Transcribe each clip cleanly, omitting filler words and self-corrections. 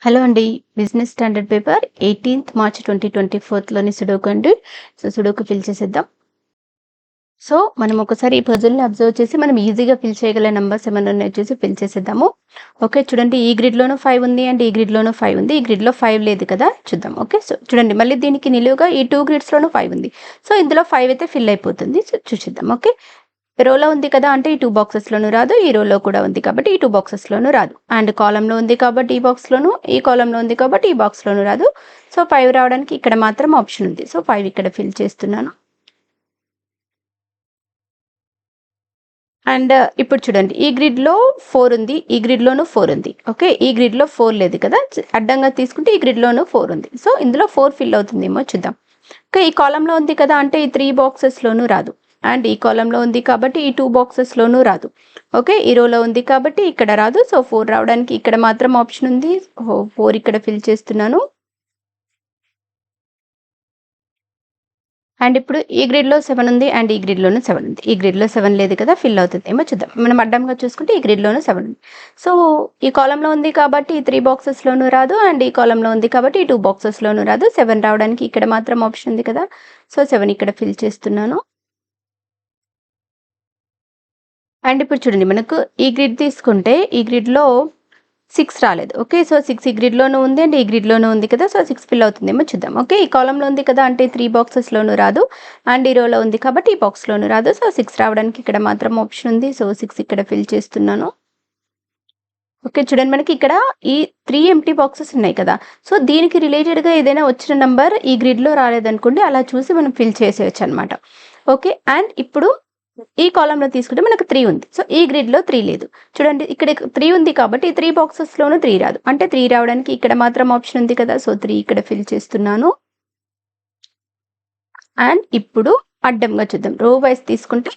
Hello అండి. Business standard paper 18th March 2024లోని sudoku అండి. సుడోకు ఫిల్ చేసేద్దాం. మనం ఒకసారి ఈ పజిల్‌ని అబ్జర్వ్ చేసి మనం ఈజీగా ఫిల్ చేయగల నంబర్స్ ఏమన్నా ఉన్నాయో చూసి ఫిల్ చేసేద్దాము. ఓకే. చూడండి, ఈ గ్రిడ్‌లోనూ 5 ఉంది అండ్ ఈ గ్రిడ్‌లోనూ 5 ఉంది. ఈ గ్రిడ్‌లో 5 లేదు కదా! చూద్దాం. ఓకే. చూడండి, మళ్ళీ దీనికి నిలువుగా ఈ 2 గ్రిడ్స్‌లోనూ 5 ఉంది. ఇందులో 5 అయితే ఫిల్ అయిపోతుంది. చూసేద్దాం. ఓకే. రోలో ఉంది కదా అంటే ఈ 2 బాక్సెస్‌లోనూ రాదు. ఈ రోలో కూడా ఉంది కాబట్టి ఈ 2 బాక్సెస్‌లోనూ రాదు. అండ్ కాలమ్‌లో ఉంది కాబట్టి ఈ బాక్స్‌లోనూ, ఈ కాలమ్‌లో ఉంది కాబట్టి ఈ బాక్స్‌లోనూ రాదు. 5 రావడానికి ఇక్కడ మాత్రం ఆప్షన్ ఉంది. 5 ఇక్కడ ఫిల్ చేస్తున్నాను. అండ్ ఇప్పుడు చూడండి, ఈ గ్రిడ్‌లో 4 ఉంది. ఈ గ్రిడ్‌లోనూ 4 ఉంది. ఓకే. ఈ గ్రిడ్‌లో 4 లేదు కదా! అడ్డంగా తీసుకుంటే ఈ గ్రిడ్‌లోనూ 4 ఉంది. ఇందులో 4 ఫిల్ అవుతుందేమో చూద్దాం. ఓకే. ఈ కాలమ్‌లో ఉంది కదా అంటే ఈ 3 బాక్సెస్‌లోనూ రాదు. అండ్ ఈ కాలమ్‌లో ఉంది కాబట్టి ఈ 2 బాక్సెస్‌లోనూ రాదు. ఓకే. ఈ రోలో ఉంది కాబట్టి ఇక్కడ రాదు. 4 రావడానికి ఇక్కడ మాత్రం ఆప్షన్ ఉంది. 4 ఇక్కడ ఫిల్ చేస్తున్నాను. అండ్ ఇప్పుడు ఈ గ్రిడ్‌లో 7 ఉంది అండ్ ఈ గ్రిడ్‌లోనూ 7 ఉంది. ఈ గ్రిడ్‌లో 7 లేదు కదా! ఫిల్ అవుతుందేమో చూద్దాం. మనం అడ్డంగా చూసుకుంటే ఈ గ్రిడ్‌లోనూ 7 ఉంది. సో, ఈ కాలమ్‌లో ఉంది కాబట్టి ఈ 3 బాక్సెస్‌లోనూ రాదు. అండ్ ఈ కాలమ్‌లో ఉంది కాబట్టి ఈ 2 బాక్సెస్‌లోనూ రాదు. 7 రావడానికి ఇక్కడ మాత్రం ఆప్షన్ ఉంది కదా! 7 ఇక్కడ ఫిల్ చేస్తున్నాను. అండ్ ఇప్పుడు చూడండి, మనకు ఈ గ్రిడ్ తీసుకుంటే ఈ గ్రిడ్‌లో 6 రాలేదు. ఓకే. 6 ఈ గ్రిడ్‌లోనూ ఉంది అండ్ ఈ గ్రిడ్‌లోనూ ఉంది కదా! 6 ఫిల్ అవుతుందేమో చూద్దాం. ఓకే. ఈ కాలమ్‌లో ఉంది కదా అంటే 3 బాక్సెస్‌లోనూ రాదు. అండ్ ఈ రోలో ఉంది కాబట్టి ఈ బాక్స్‌లోనూ రాదు. 6 రావడానికి ఇక్కడ మాత్రం ఆప్షన్ ఉంది. 6 ఇక్కడ ఫిల్ చేస్తున్నాను. ఓకే. చూడండి, మనకి ఇక్కడ ఈ 3 ఎంప్టీ బాక్సెస్ ఉన్నాయి కదా! దీనికి రిలేటెడ్‌గా ఏదైనా వచ్చిన నంబర్ ఈ గ్రిడ్‌లో రాలేదనుకోండి, అలా చూసి మనం ఫిల్ చేసేయొచ్చనమాట. ఓకే. అండ్ ఇప్పుడు ఈ కాలమ్‌లో తీసుకుంటే మనకు 3 ఉంది. ఈ గ్రిడ్‌లో 3 లేదు. చూడండి, ఇక్కడ 3 ఉంది కాబట్టి ఈ 3 బాక్సెస్‌లోనూ 3 రాదు. అంటే 3 రావడానికి ఇక్కడ మాత్రం ఆప్షన్ ఉంది కదా! 3 ఇక్కడ ఫిల్ చేస్తున్నాను. అండ్ ఇప్పుడు అడ్డంగా చూద్దాం. రో వైస్ తీసుకుంటే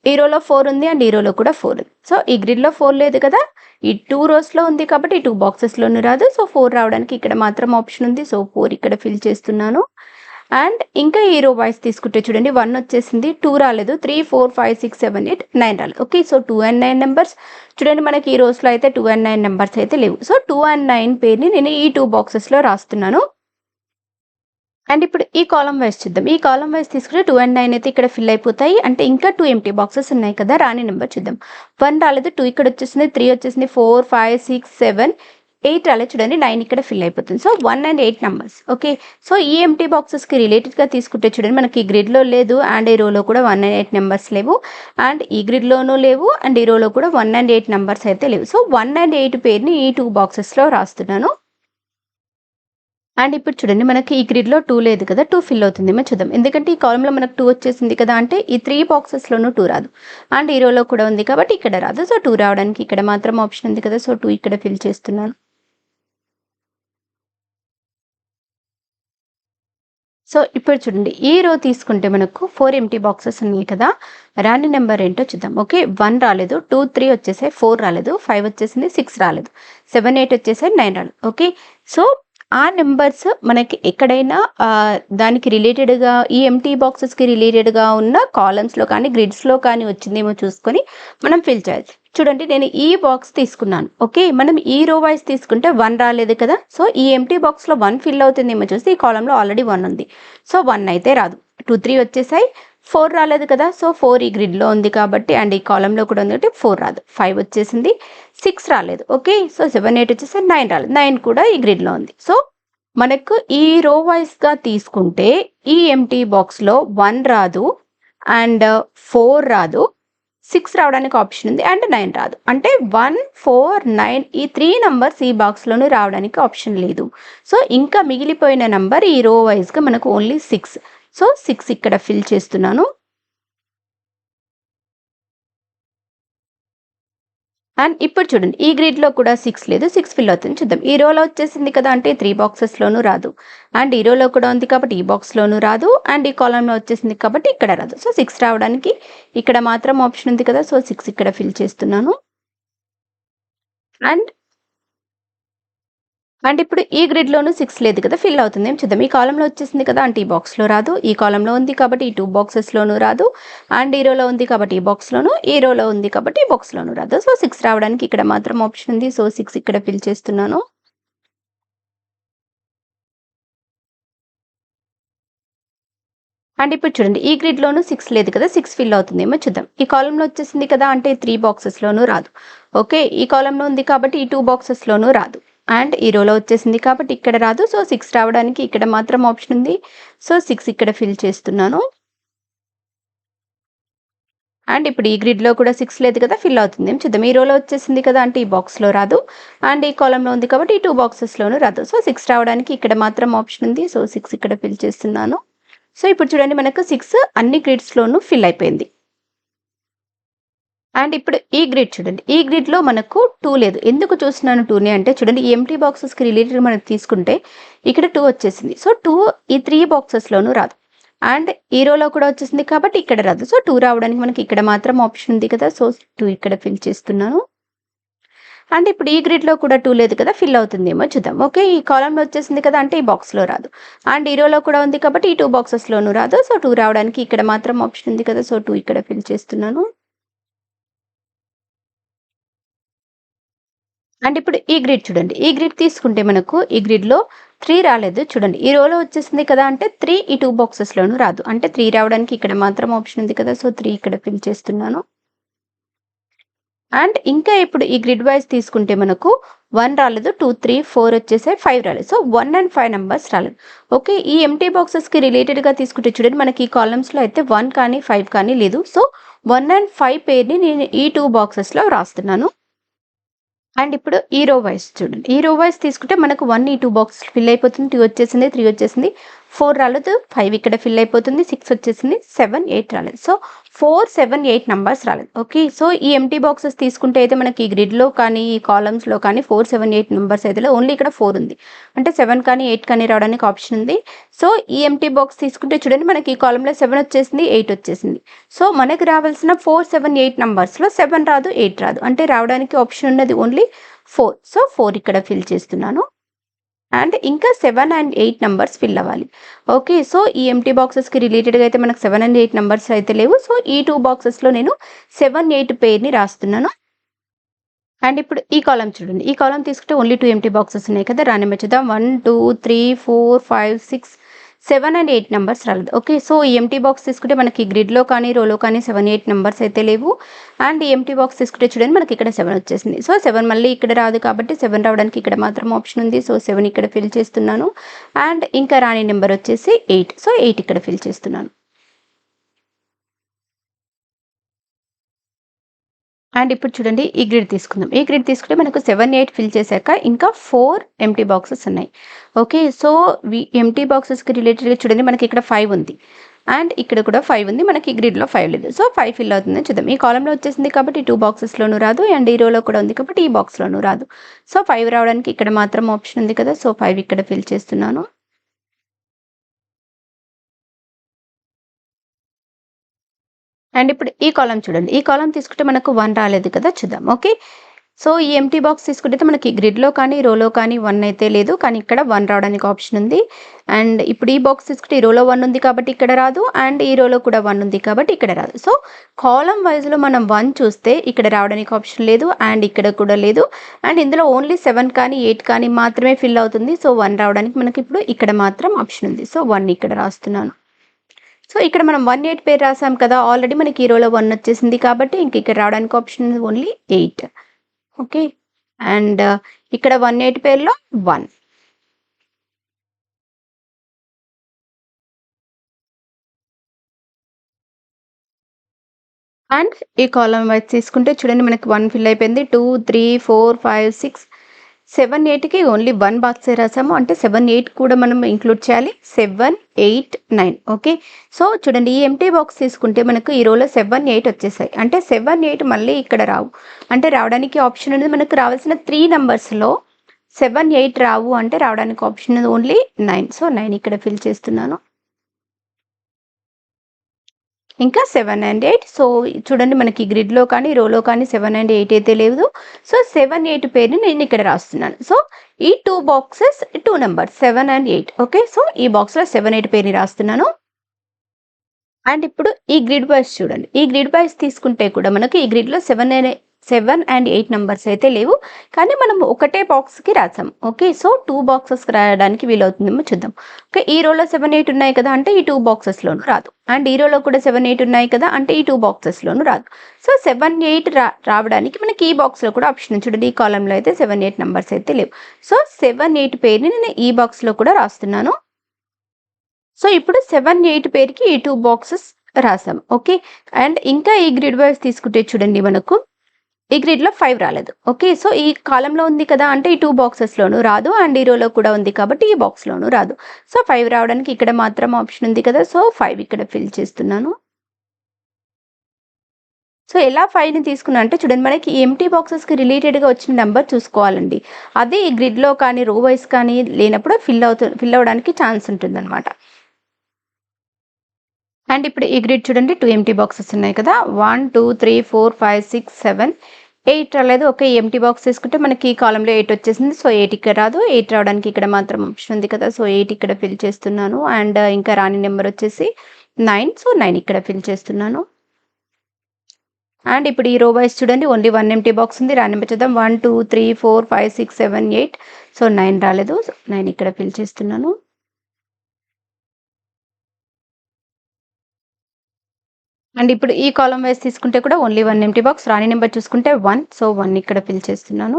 ఈ రోలో 4 ఉంది అండ్ ఈ రోలో కూడా 4 ఉంది. ఈ గ్రిడ్‌లో 4 లేదు కదా! ఈ 2 రోస్‌లో ఉంది కాబట్టి ఈ 2 బాక్సెస్‌లోనూ రాదు. 4 రావడానికి ఇక్కడ మాత్రం ఆప్షన్ ఉంది. 4 ఇక్కడ ఫిల్ చేస్తున్నాను. అండ్ ఇంకా ఈ రో వైస్ తీసుకుంటే చూడండి, 1 వచ్చేసింది, 2 రాలేదు, 3, 4, 5, 6, 7, 8, 9 రాలేదు. ఓకే. 2 and 9 numbers. చూడండి, మనకి ఈ రోస్‌లో అయితే 2 అండ్ 9 నెంబర్స్ అయితే లేవు. 2 అండ్ 9 పేరుని నేను ఈ 2 బాక్సెస్‌లో రాస్తున్నాను. అండ్ ఇప్పుడు ఈ కాలమ్ వైస్ చూద్దాం. ఈ కాలమ్ వైస్ తీసుకుంటే 2 అండ్ 9 అయితే ఇక్కడ ఫిల్ అయిపోతాయి. అంటే ఇంకా 2 ఎంప్టీ బాక్సెస్ ఉన్నాయి కదా! రాని నెంబర్ చూద్దాం. 1 రాలేదు, 2 ఇక్కడ వచ్చేసింది, 3 వచ్చేసింది, 4, 5, 6, 7, 8 రాలేదు. చూడండి, 9 ఇక్కడ ఫిల్ అయిపోతుంది. 1 అండ్ 8 నంబర్స్. ఓకే. ఈ ఎంప్టీ బాక్సెస్‌కి రిలేటెడ్‌గా తీసుకుంటే చూడండి, మనకి ఈ గ్రిడ్‌లో లేదు అండ్ ఈ రోలో కూడా 1 అండ్ 8 నంబర్స్ లేవు. అండ్ ఈ గ్రిడ్‌లోనూ లేవు అండ్ ఈ రోలో కూడా 1 అండ్ 8 నంబర్స్ అయితే లేవు. 1 అండ్ 8 పేరుని ఈ 2 బాక్సెస్‌లో రాస్తున్నాను. అండ్ ఇప్పుడు చూడండి, మనకి ఈ గ్రిడ్‌లో 2 లేదు కదా! 2 ఫిల్ అవుతుందేమో చూద్దాం. ఎందుకంటే ఈ కాలమ్‌లో మనకు 2 వచ్చేసింది కదా! అంటే ఈ 3 బాక్సెస్‌లోనూ 2 రాదు. అండ్ ఈ రోలో కూడా ఉంది కాబట్టి ఇక్కడ రాదు. 2 రావడానికి ఇక్కడ మాత్రం ఆప్షన్ ఉంది కదా! 2 ఇక్కడ ఫిల్ చేస్తున్నాను. ఇప్పుడు చూడండి, ఈ రో తీసుకుంటే మనకు 4 ఎంప్టీ బాక్సెస్ ఉన్నాయి కదా! రాని నెంబర్ ఏంటో చూద్దాం. ఓకే. 1 రాలేదు, 2, 3 వచ్చేసాయి, 4 రాలేదు, 5 వచ్చేసింది, 6 రాలేదు, 7, 8 వచ్చేసాయి, 9 రాలేదు. ఓకే. ఆ నెంబర్స్ మనకి ఎక్కడైనా దానికి రిలేటెడ్‌గా ఈ ఎంప్టీ బాక్సెస్‌కి రిలేటెడ్‌గా ఉన్న కాలమ్స్‌లో కానీ, గ్రిడ్స్‌లో కానీ వచ్చిందేమో చూసుకొని మనం ఫిల్ చేయాలి. చూడండి, నేను ఈ బాక్స్ తీసుకున్నాను. ఓకే. మనం ఈ రో వైస్ తీసుకుంటే 1 రాలేదు కదా! ఈ ఎంప్టీ బాక్స్‌లో 1 ఫిల్ అవుతుందేమో చూస్తే ఈ కాలమ్‌లో ఆల్రెడీ 1 ఉంది. 1 అయితే రాదు. 2, 3 వచ్చేసాయి. 4 రాలేదు కదా! 4 ఈ గ్రిడ్‌లో ఉంది కాబట్టి అండ్ ఈ కాలమ్‌లో కూడా ఉంది కాబట్టి 4 రాదు. 5 వచ్చేసింది. 6 రాలేదు. ఓకే. 7, 8 వచ్చేసాయి. 9 రాలేదు. 9 కూడా ఈ గ్రిడ్‌లో ఉంది. మనకు ఈ రో వైస్‌గా తీసుకుంటే ఈ ఎంప్టీ బాక్స్‌లో 1 రాదు అండ్ 4 రాదు. 6 రావడానికి ఆప్షన్ ఉంది అండ్ 9 రాదు. అంటే 1, 4, 9 ఈ 3 నంబర్స్ ఈ బాక్స్‌లోనూ రావడానికి ఆప్షన్ లేదు. ఇంకా మిగిలిపోయిన నంబర్ ఈ రో వైస్‌గా మనకు ఓన్లీ 6. 6 ఇక్కడ ఫిల్ చేస్తున్నాను. అండ్ ఇప్పుడు చూడండి, ఈ గ్రిడ్‌లో కూడా 6 లేదు. 6 ఫిల్ అవుతుంది చూద్దాం. ఈ రోలో వచ్చేసింది కదా! అంటే 3 బాక్సెస్‌లోనూ రాదు. అండ్ ఈ రోలో కూడా ఉంది కాబట్టి ఈ బాక్స్‌లోనూ రాదు. అండ్ ఈ కాలమ్‌లో వచ్చేసింది కాబట్టి ఇక్కడ రాదు. 6 రావడానికి ఇక్కడ మాత్రం ఆప్షన్ ఉంది కదా! 6 ఇక్కడ ఫిల్ చేస్తున్నాను. అండ్ ఇప్పుడు ఈ గ్రిడ్‌లోనూ 6 లేదు కదా! ఫిల్ అవుతుంది. చూద్దాం. ఈ కాలమ్‌లో వచ్చేసింది కదా! అంటే ఈ బాక్స్‌లో రాదు. ఈ కాలమ్‌లో ఉంది కాబట్టి ఈ 2 బాక్సెస్‌లోనూ రాదు. అండ్ ఈ రోలో ఉంది కాబట్టి ఈ బాక్స్‌లోనూ, ఈ రోలో ఉంది కాబట్టి ఈ బాక్స్‌లోనూ రాదు. 6 రావడానికి ఇక్కడ మాత్రం ఆప్షన్ ఉంది. 6 ఇక్కడ ఫిల్ చేస్తున్నాను. అండ్ ఇప్పుడు చూడండి ఈ గ్రిడ్లోను 6 లేదు కదా, 6 ఫిల్ అవుతుందేమో చూద్దాం. ఈ కాలంలో వచ్చేసింది కదా అంటే 3 బాక్సెస్లోనూ రాదు. ఓకే, ఈ కాలంలో ఉంది కాబట్టి ఈ 2 బాక్సెస్లోనూ రాదు. అండ్ ఈ రోలో వచ్చేసింది కాబట్టి ఇక్కడ రాదు. సో 6 రావడానికి ఇక్కడ మాత్రం ఆప్షన్ ఉంది. సో 6 ఇక్కడ ఫిల్ చేస్తున్నాను. అండ్ ఇప్పుడు ఈ గ్రిడ్లో కూడా 6 లేదు కదా, ఫిల్ అవుతుంది ఏం చూద్దాం. ఈ రోలో వచ్చేసింది కదా అంటే ఈ బాక్స్లో రాదు. అండ్ ఈ కాలంలో ఉంది కాబట్టి ఈ 2 బాక్సెస్లోనూ రాదు. సో 6 రావడానికి ఇక్కడ మాత్రం ఆప్షన్ ఉంది. సో 6 ఇక్కడ ఫిల్ చేస్తున్నాను. సో ఇప్పుడు చూడండి మనకు 6 అన్ని గ్రిడ్స్లోనూ ఫిల్ అయిపోయింది. అండ్ ఇప్పుడు ఈ గ్రిడ్ చూడండి. ఈ గ్రిడ్లో మనకు 2 లేదు. ఎందుకు చూస్తున్నాను 2ని అంటే చూడండి ఈ ఎంప్టీ బాక్సెస్కి రిలేటెడ్ మనం తీసుకుంటే ఇక్కడ 2 వచ్చేసింది. సో 2 ఈ 3 బాక్సెస్లోనూ రాదు. అండ్ ఈ రోలో కూడా వచ్చేసింది కాబట్టి ఇక్కడ రాదు. సో 2 రావడానికి మనకి ఇక్కడ మాత్రం ఆప్షన్ ఉంది కదా. సో 2 ఇక్కడ ఫిల్ చేస్తున్నాను. అండ్ ఇప్పుడు ఈ గ్రిడ్లో కూడా 2 లేదు కదా, ఫిల్ అవుతుందేమో చూద్దాం. ఓకే, ఈ కాలంలో వచ్చేసింది కదా అంటే ఈ బాక్స్లో రాదు. అండ్ ఈ రోలో కూడా ఉంది కాబట్టి ఈ 2 బాక్సెస్లోనూ రాదు. సో 2 రావడానికి ఇక్కడ మాత్రం ఆప్షన్ ఉంది కదా. సో 2 ఇక్కడ ఫిల్ చేస్తున్నాను. అండ్ ఇప్పుడు ఈ గ్రిడ్ చూడండి. ఈ గ్రిడ్ తీసుకుంటే మనకు ఈ గ్రిడ్లో 3 రాలేదు. చూడండి ఈ రోలో వచ్చేసింది కదా అంటే 3 ఈ 2 బాక్సెస్లోనూ రాదు. అంటే 3 రావడానికి ఇక్కడ మాత్రం ఆప్షన్ ఉంది కదా. సో 3 ఇక్కడ ఫిల్ చేస్తున్నాను. అండ్ ఇంకా ఇప్పుడు ఈ గ్రిడ్ వైజ్ తీసుకుంటే మనకు 1 రాలేదు, 2, 3, 4 వచ్చేసాయి, 5 రాలేదు. సో 1 and 5 నెంబర్స్ రాలేదు. ఓకే, ఈ ఎంటీ బాక్సెస్కి రిలేటెడ్గా తీసుకుంటే చూడండి మనకి ఈ కాలమ్స్లో అయితే 1 కానీ 5 కానీ లేదు. సో 1 and 5 పేర్ని నేను ఈ 2 బాక్సెస్లో రాస్తున్నాను. అండ్ ఇప్పుడు ఈ రో వైస్ చూడండి. ఈ రో వైస్ తీసుకుంటే మనకు 1 ఈ 2 బాక్స్ ఫిల్ అయిపోతుంది. 2 వచ్చేసింది, 3 వచ్చేసింది, 4 రాలేదు, 5 ఇక్కడ ఫిల్ అయిపోతుంది, 6 వచ్చేసింది, 7, 8 రాలేదు. సో 4, 7, 8 నెంబర్స్ రాలేదు. ఓకే, సో ఈ ఎంటీ బాక్సెస్ తీసుకుంటే అయితే మనకి ఈ గ్రిడ్లో కానీ ఈ కాలమ్స్లో కానీ 4, 7, 8 నెంబర్స్ అయితే ఓన్లీ ఇక్కడ 4 ఉంది. అంటే 7 కానీ 8 కానీ రావడానికి ఆప్షన్ ఉంది. సో ఈ ఎంటీ బాక్స్ తీసుకుంటే చూడండి మనకి ఈ కాలంలో 7 వచ్చేసింది, 8 వచ్చేసింది. సో మనకి రావాల్సిన 4, 7, 8 నెంబర్స్లో 7 రాదు, 8 రాదు. అంటే రావడానికి ఆప్షన్ ఉన్నది ఓన్లీ 4. సో 4 ఇక్కడ ఫిల్ చేస్తున్నాను. అండ్ ఇంకా 7 and 8 నెంబర్స్ ఫిల్ అవ్వాలి. ఓకే, సో ఈ ఎంటీ బాక్సెస్కి రిలేటెడ్గా అయితే మనకు 7 and 8 నెంబర్స్ అయితే లేవు. సో ఈ 2 బాక్సెస్లో నేను 7, 8 పేర్ని రాస్తున్నాను. అండ్ ఇప్పుడు ఈ కాలం చూడండి. ఈ కాలం తీసుకుంటే ఓన్లీ 2 ఎంటీ బాక్సెస్ ఉన్నాయి కదా, రాని చూద్దాం. 1, 2, 3, 4, 5, 6, 7 and 8 నెంబర్స్ రాలేదు. ఓకే, సో ఈ ఎంటీ బాక్స్ తీసుకుంటే మనకి గ్రిడ్లో కానీ రోలో కానీ 7, 8 నెంబర్స్ అయితే లేవు. అండ్ ఈ ఎంటీ బాక్స్ తీసుకుంటే చూడండి మనకి ఇక్కడ 7 వచ్చేసింది. సో 7 మళ్ళీ ఇక్కడ రాదు కాబట్టి 7 రావడానికి ఇక్కడ మాత్రం ఆప్షన్ ఉంది. సో 7 ఇక్కడ ఫిల్ చేస్తున్నాను. అండ్ ఇంకా రాని నెంబర్ వచ్చేసి 8. సో 8 ఇక్కడ ఫిల్ చేస్తున్నాను. అండ్ ఇప్పుడు చూడండి ఈ గ్రిడ్ తీసుకుందాం. ఈ గ్రిడ్ తీసుకుంటే మనకు 7, 8 ఫిల్ చేశాక ఇంకా 4 ఎంటీ బాక్సెస్ ఉన్నాయి. ఓకే, సో ఎంటీ బాక్సెస్కి రిలేటెడ్గా చూడండి మనకి ఇక్కడ 5 ఉంది. అండ్ ఇక్కడ కూడా 5 ఉంది. మనకి గ్రిడ్లో 5 లేదు. సో 5 ఫిల్ అవుతుందని చూద్దాం. ఈ కాలంలో వచ్చేసింది కాబట్టి 2 బాక్సెస్లోనూ రాదు. అండ్ ఈ రోలో కూడా ఉంది కాబట్టి ఈ బాక్స్లోనూ రాదు. సో 5 రావడానికి ఇక్కడ మాత్రం ఆప్షన్ ఉంది కదా. సో 5 ఇక్కడ ఫిల్ చేస్తున్నాను. అండ్ ఇప్పుడు ఈ కాలం చూడండి. ఈ కాలం తీసుకుంటే మనకు 1 రాలేదు కదా, చూద్దాం. ఓకే, సో ఈ ఎంటీ బాక్స్ తీసుకుంటే మనకి గ్రిడ్లో కానీ రోలో కానీ 1 అయితే లేదు. కానీ ఇక్కడ 1 రావడానికి ఆప్షన్ ఉంది. అండ్ ఇప్పుడు ఈ బాక్స్ తీసుకుంటే ఈ రోలో 1 ఉంది కాబట్టి ఇక్కడ రాదు. అండ్ ఈ రోలో కూడా 1 ఉంది కాబట్టి ఇక్కడ రాదు. సో కాలం వైజ్లో మనం 1 చూస్తే ఇక్కడ రావడానికి ఆప్షన్ లేదు. అండ్ ఇక్కడ కూడా లేదు. అండ్ ఇందులో ఓన్లీ 7 కానీ 8 కానీ మాత్రమే ఫిల్ అవుతుంది. సో 1 రావడానికి మనకి ఇప్పుడు ఇక్కడ మాత్రం ఆప్షన్ ఉంది. సో 1 ఇక్కడ రాస్తున్నాను. సో ఇక్కడ మనం 1, 8 పేరు రాసాం కదా, ఆల్రెడీ మనకి ఈ రోలో 1 వచ్చేసింది కాబట్టి ఇంక ఇక్కడ రావడానికి ఆప్షన్ ఓన్లీ 8. ఓకే, అండ్ ఇక్కడ 1, 8 పేర్లో 1. అండ్ ఈ కాలం వైజ్ తీసుకుంటే చూడండి మనకి 1 ఫిల్ అయిపోయింది. 2, 3, 4, 5, 6, 7, 8కి ఓన్లీ 1 బాక్సే రాసాము. అంటే 7, 8 కూడా మనం ఇంక్లూడ్ చేయాలి. 7, 8, 9. ఓకే, సో చూడండి ఈ ఎంటీ బాక్స్ తీసుకుంటే మనకు ఈ రోలో 7, 8 వచ్చేసాయి. అంటే 7, 8 మళ్ళీ ఇక్కడ రావు. అంటే రావడానికి ఆప్షన్ అనేది మనకు రావాల్సిన 3 నెంబర్స్లో 7, 8 రావు. అంటే రావడానికి ఆప్షన్ ఓన్లీ 9. సో 9 ఇక్కడ ఫిల్ చేస్తున్నాను. ఇంకా 7 and 8. సో చూడండి మనకి గ్రిడ్లో కానీ రోలో కానీ 7 and 8 అయితే లేదు. సో 7, 8 పేరుని నేను ఇక్కడ రాస్తున్నాను. సో ఈ 2 boxes 2 numbers 7 and 8. Okay, so ఈ బాక్స్లో 7, 8 పేరుని రాస్తున్నాను. అండ్ ఇప్పుడు ఈ గ్రిడ్ వైజ్ చూడండి. ఈ గ్రిడ్ వైజ్ తీసుకుంటే కూడా మనకి ఈ గ్రిడ్లో 7 అండ్ 8 నంబర్స్ అయితే లేవు, కానీ మనం ఒకటే బాక్స్కి రాసాం. ఓకే, సో 2 బాక్సెస్కి రాయడానికి వీలవుతుందేమో చూద్దాం. ఓకే, ఈ రోలో 7, 8 ఉన్నాయి కదా అంటే ఈ 2 బాక్సెస్లోనూ రాదు, అండ్ ఈ రోలో కూడా 7, 8 ఉన్నాయి కదా అంటే ఈ 2 బాక్సెస్లోనూ రాదు. సో 7, 8 రావడానికి మనకి ఈ బాక్స్లో కూడా ఆప్షన్ ఉంది చూడండి. ఈ కాలంలో అయితే 7, 8 నంబర్స్ అయితే లేవు. సో 7, 8 పేరుని నేను ఈ బాక్స్లో కూడా రాస్తున్నాను. సో ఇప్పుడు 7, 8 పేరుకి ఈ 2 బాక్సెస్ రాసాం. ఓకే, అండ్ ఇంకా ఈ గ్రిడ్ వైజ్ తీసుకుంటే చూడండి, మనకు ఈ గ్రిడ్లో 5 రాలేదు. ఓకే, సో ఈ కాలంలో ఉంది కదా అంటే ఈ 2 బాక్సెస్లోనూ రాదు, అండ్ ఈ రోలో కూడా ఉంది కాబట్టి ఈ బాక్స్లోనూ రాదు. సో 5 రావడానికి ఇక్కడ మాత్రం ఆప్షన్ ఉంది కదా, సో 5 ఇక్కడ ఫిల్ చేస్తున్నాను. సో ఎలా 5ని తీసుకున్నా అంటే చూడండి, మనకి ఎంటీ బాక్సెస్కి రిలేటెడ్గా వచ్చిన నెంబర్ చూసుకోవాలండి. అదే ఈ గ్రిడ్లో కానీ రో వైజ్ కానీ లేనప్పుడు ఫిల్ అవ్వడానికి ఛాన్స్ ఉంటుందన్నమాట. అండ్ ఇప్పుడు ఈ గ్రిడ్ చూడండి, 2 ఎంటీ బాక్సెస్ ఉన్నాయి కదా. 1, 2, 3, 4, 5, 6, 7, 8 రాలేదు. ఓకే, ఎంటీ బాక్స్ తీసుకుంటే మనకి ఈ కాలంలో 8 వచ్చేసింది. సో 8 ఇక్కడ రాదు. 8 రావడానికి ఇక్కడ మాత్రం ఆప్షన్ ఉంది కదా, సో 8 ఇక్కడ ఫిల్ చేస్తున్నాను. అండ్ ఇంకా రాని నెంబర్ వచ్చేసి 9, సో 9 ఇక్కడ ఫిల్ చేస్తున్నాను. అండ్ ఇప్పుడు ఈ రో వైజ్ చూడండి, ఓన్లీ 1 ఎంటీ బాక్స్ ఉంది. రాని నెంబర్ చూద్దాం. 1, 2, 3, 4, 5, 6, 7, 8, సో 9 రాలేదు. 9 ఇక్కడ ఫిల్ చేస్తున్నాను. అండ్ ఇప్పుడు ఈ కాలం వైజ్ తీసుకుంటే కూడా ఓన్లీ 1 ఎంటీ బాక్స్. రాని నెంబర్ చూసుకుంటే 1, సో 1 ఇక్కడ ఫిల్ చేస్తున్నాను.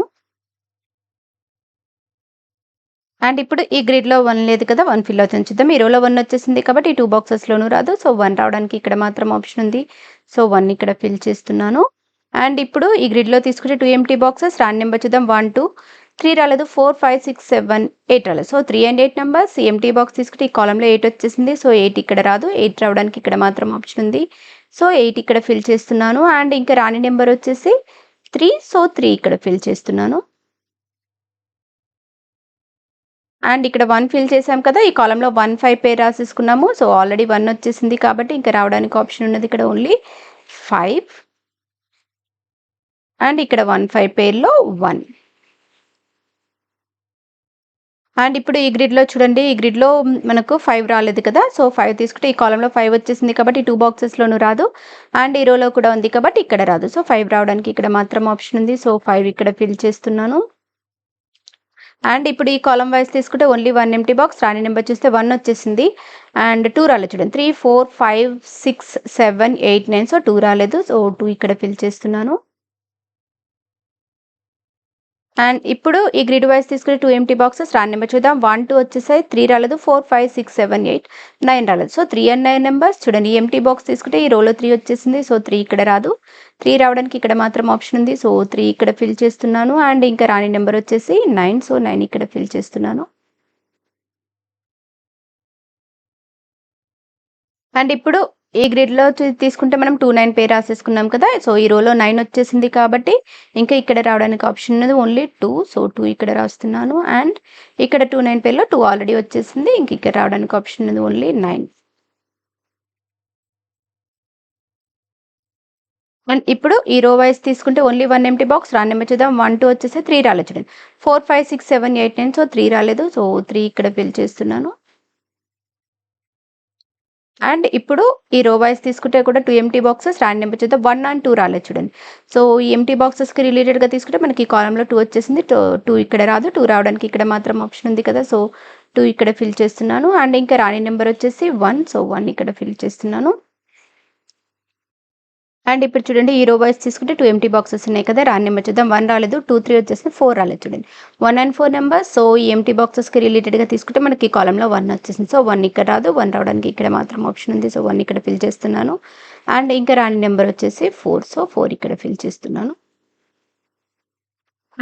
అండ్ ఇప్పుడు ఈ గ్రిడ్లో 1 లేదు కదా, 1 ఫిల్ అవుతుంది చూద్దాం. ఈ రోలో 1 వచ్చేసింది కాబట్టి 2 బాక్సెస్లోనూ రాదు. సో 1 రావడానికి ఇక్కడ మాత్రం ఆప్షన్ ఉంది. సో 1 ఇక్కడ ఫిల్ చేస్తున్నాను. అండ్ ఇప్పుడు ఈ గ్రిడ్లో తీసుకుంటే 2 ఎంటీ బాక్సెస్. రాని నెంబర్ చూద్దాం. 1, 2, 3 రాలేదు. 4, 5, 6, 7, 8 రాలేదు. So 3 and 8 numbers. Empty box తీసుకుంటే ఈ కాలంలో 8 వచ్చేసింది. సో 8 ఇక్కడ రాదు. 8 రావడానికి ఇక్కడ మాత్రం ఆప్షన్ ఉంది. సో 8 ఇక్కడ ఫిల్ చేస్తున్నాను. అండ్ ఇంకా రాని నెంబర్ వచ్చేసి 3, సో 3 ఇక్కడ ఫిల్ చేస్తున్నాను. అండ్ ఇక్కడ 1 ఫిల్ చేసాం కదా, ఈ కాలంలో 1, 5 పేరు రాసేసుకున్నాము. సో ఆల్రెడీ 1 వచ్చేసింది కాబట్టి ఇంకా రావడానికి ఆప్షన్ ఉన్నది ఇక్కడ ఓన్లీ 5. అండ్ ఇక్కడ 1, 5 పేర్లో 1. అండ్ ఇప్పుడు ఈ గ్రిడ్లో చూడండి, ఈ గ్రిడ్లో మనకు 5 రాలేదు కదా, సో 5 తీసుకుంటే ఈ కాలంలో 5 వచ్చేసింది కాబట్టి 2 బాక్సెస్లోనూ రాదు, అండ్ ఈ రోలో కూడా ఉంది కాబట్టి ఇక్కడ రాదు. సో 5 రావడానికి ఇక్కడ మాత్రం ఆప్షన్ ఉంది. సో 5 ఇక్కడ ఫిల్ చేస్తున్నాను. అండ్ ఇప్పుడు ఈ కాలం వైజ్ తీసుకుంటే ఓన్లీ 1 ఎంటీ బాక్స్. రాని నెంబర్ చూస్తే 1 వచ్చేసింది అండ్ 2 రాలేదు చూడండి. 3, 4, 5, 6, 7, 8, 9, సో 2 రాలేదు. సో 2 ఇక్కడ ఫిల్ చేస్తున్నాను. అండ్ ఇప్పుడు ఈ గ్రిడ్ వైజ్ తీసుకుని 2 ఎంటీ బాక్సెస్. రాని నెంబర్ చూద్దాం. 1, 2 వచ్చేసాయి. 3 రాలేదు. 4, 5, 6, 7, 8, 9 రాలేదు. So 3 and 9 numbers. చూడండి, ఎంటీ బాక్స్ తీసుకుంటే ఈ రోలో 3 వచ్చేసింది. సో 3 ఇక్కడ రాదు. 3 రావడానికి ఇక్కడ మాత్రం ఆప్షన్ ఉంది. సో 3 ఇక్కడ ఫిల్ చేస్తున్నాను. అండ్ ఇంకా రాని నెంబర్ వచ్చేసి 9, సో 9 ఇక్కడ ఫిల్ చేస్తున్నాను. అండ్ ఇప్పుడు ఈ గ్రిడ్లో తీసుకుంటే మనం 2, 9 పేరు రాసేసుకున్నాం కదా. సో ఈ రోలో 9 వచ్చేసింది కాబట్టి ఇంకా ఇక్కడ రావడానికి ఆప్షన్ ఉన్నది ఓన్లీ 2. సో 2 ఇక్కడ రాస్తున్నాను. అండ్ ఇక్కడ 2, 9 పేర్లో 2 ఆల్రెడీ వచ్చేసింది. ఇంక ఇక్కడ రావడానికి ఆప్షన్ ఉన్నది ఓన్లీ 9. అండ్ ఇప్పుడు ఈ రో వైజ్ తీసుకుంటే ఓన్లీ 1 ఎంటీ బాక్స్. రాని నెంబర్ చూద్దాం. 1, 2 వచ్చేసి 3 రాలేదు చూడండి. 4, 5, 6, 7, 8, 9, సో 3 రాలేదు. సో 3 ఇక్కడ ఫిల్ చేస్తున్నాను. అండ్ ఇప్పుడు ఈ రో వైజ్ తీసుకుంటే కూడా 2 ఎంటీ బాక్సెస్. రాని నెంబర్ చూద్దాం. 1 and 2 రాలేదు చూడండి. సో ఈ ఎంటీ బాక్సెస్కి రిలేటెడ్గా తీసుకుంటే మనకి ఈ కాలంలో 2 వచ్చేసింది. 2 ఇక్కడ రాదు. 2 రావడానికి ఇక్కడ మాత్రం ఆప్షన్ ఉంది కదా. సో 2 ఇక్కడ ఫిల్ చేస్తున్నాను. అండ్ ఇంకా రాని నెంబర్ వచ్చేసి 1, సో 1 ఇక్కడ ఫిల్ చేస్తున్నాను. అండ్ ఇప్పుడు చూడండి, ఈ రో వైజ్ తీసుకుంటే 2 ఎంటీ బాక్సెస్ ఉన్నాయి కదా. రాని నెంబర్ చూద్దాం. 1 రాలేదు. 2, 3 వచ్చేసి 4 రాలేదు చూడండి. 1 and 4 నెంబర్స్. సో ఈ ఎంటీ బాక్సెస్కి రిలేటెడ్గా తీసుకుంటే మనకి ఈ కాలంలో 1 వచ్చేసింది. సో 1 ఇక్కడ రాదు. 1 రావడానికి ఇక్కడ మాత్రం ఆప్షన్ ఉంది. సో 1 ఇక్కడ ఫిల్ చేస్తున్నాను. అండ్ ఇంకా రాని నెంబర్ వచ్చేసి 4, సో 4 ఇక్కడ ఫిల్ చేస్తున్నాను.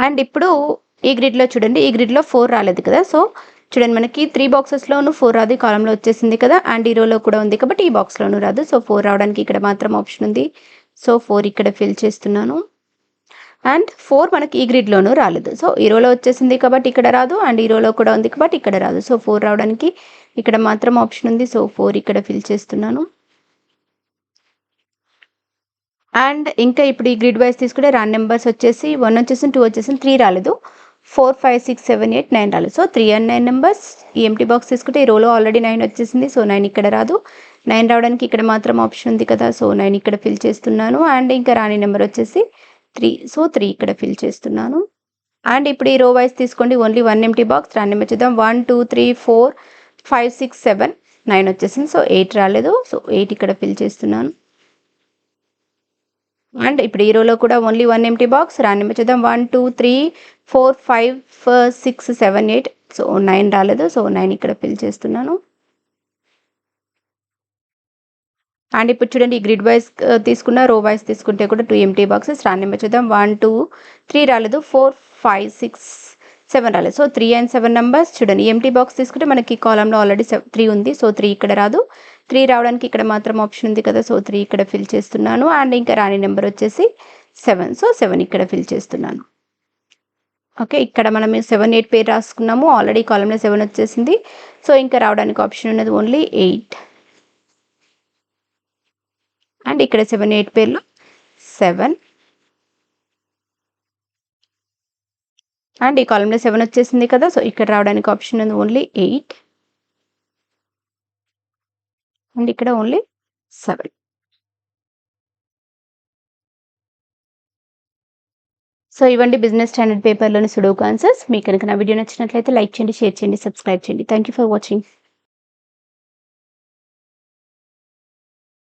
అండ్ ఇప్పుడు ఈ గ్రిడ్లో చూడండి, ఈ గ్రిడ్లో 4 రాలేదు కదా. సో చూడండి, మనకి 3 బాక్సెస్లోనూ 4 రాదు. ఈ కాలంలో వచ్చేసింది కదా. అండ్ ఈ రోలో కూడా ఉంది కాబట్టి ఈ బాక్స్లోనూ రాదు. సో 4 రావడానికి ఇక్కడ మాత్రం ఆప్షన్ ఉంది. సో 4 ఇక్కడ ఫిల్ చేస్తున్నాను. అండ్ 4 మనకి ఈ గ్రిడ్లోనూ రాలేదు. సో ఈ రోలో వచ్చేసింది కాబట్టి ఇక్కడ రాదు. అండ్ ఈ రోలో కూడా ఉంది కాబట్టి ఇక్కడ రాదు. సో 4 రావడానికి ఇక్కడ మాత్రం ఆప్షన్ ఉంది. సో 4 ఇక్కడ ఫిల్ చేస్తున్నాను. అండ్ ఇంకా ఇప్పుడు ఈ గ్రిడ్ వైజ్ తీసుకుంటే రాని నెంబర్స్ వచ్చేసి 1 వచ్చేసింది, 2 వచ్చేసింది, 3 రాలేదు. 4, 5, 6, 7, 8, 9 రాలేదు. So 3 and 9 numbers. ఈ ఎంటీ బాక్స్ తీసుకుంటే ఈ రోలో ఆల్రెడీ 9 వచ్చేసింది. సో 9 ఇక్కడ రాదు. 9 రావడానికి ఇక్కడ మాత్రం ఆప్షన్ ఉంది కదా. సో 9 ఇక్కడ ఫిల్ చేస్తున్నాను. అండ్ ఇంకా రాని నెంబర్ వచ్చేసి 3. సో 3 ఇక్కడ ఫిల్ చేస్తున్నాను. అండ్ ఇప్పుడు ఈ రో వైస్ తీసుకోండి. Only 1 empty box. ర్యాండమ్ చూద్దాం. 1 2 3 4 5 6 7 9 వచ్చేసింది. సో 8 రాలేదు. సో 8 ఇక్కడ ఫిల్ చేస్తున్నాను. అండ్ ఇప్పుడు ఈ రోలో కూడా ఓన్లీ 1 ఎంప్టీ బాక్స్. ర్యాండమ్ చూద్దాం. 1 2 3 4 5 6 7 8. సో 9 రాలేదు. సో 9 ఇక్కడ ఫిల్ చేస్తున్నాను. అండ్ ఇప్పుడు చూడండి, ఈ గ్రిడ్ వైస్ తీసుకున్న, రో వైస్ తీసుకుంటే కూడా 2 ఎంప్టీ బాక్సెస్. ర్యాండమ్ చూద్దాం. 1 2 3 రాలేదు. 4 5 6 7 రాలేదు. So 3 and 7 numbers. చూడండి, ఎంప్టీ బాక్స్ తీసుకుంటే మనకి కాలంలో ఆల్రెడీ 3 ఉంది. సో 3 ఇక్కడ రాదు. 3 రావడానికి ఇక్కడ మాత్రం ఆప్షన్ ఉంది కదా. సో 3 ఇక్కడ ఫిల్ చేస్తున్నాను. అండ్ ఇంకా రాని నెంబర్ వచ్చేసి 7. సో 7 ఇక్కడ ఫిల్ చేస్తున్నాను. ఓకే, ఇక్కడ మనం 7 8 పేరు రాసుకున్నాము. ఆల్రెడీ కాలంలో 7 వచ్చేసింది. సో ఇంకా రావడానికి ఆప్షన్ ఉన్నది ఓన్లీ 8. అండ్ ఇక్కడ 7 8 పేర్లు 7. అండ్ ఈ కాలంలో 7 వచ్చేసింది కదా. సో ఇక్కడ రావడానికి ఆప్షన్ ఉంది ఓన్లీ 8. అండ్ ఇక్కడ ఓన్లీ 7. సో ఇవ్వండి బిజినెస్ స్టాండర్డ్ పేపర్లోని సుడోకు ఆన్సర్స్. మీకు కనుక నా వీడియో నచ్చినట్లయితే లైక్ చేయండి, షేర్ చేయండి, సబ్స్క్రైబ్ చేయండి. Thank you for watching.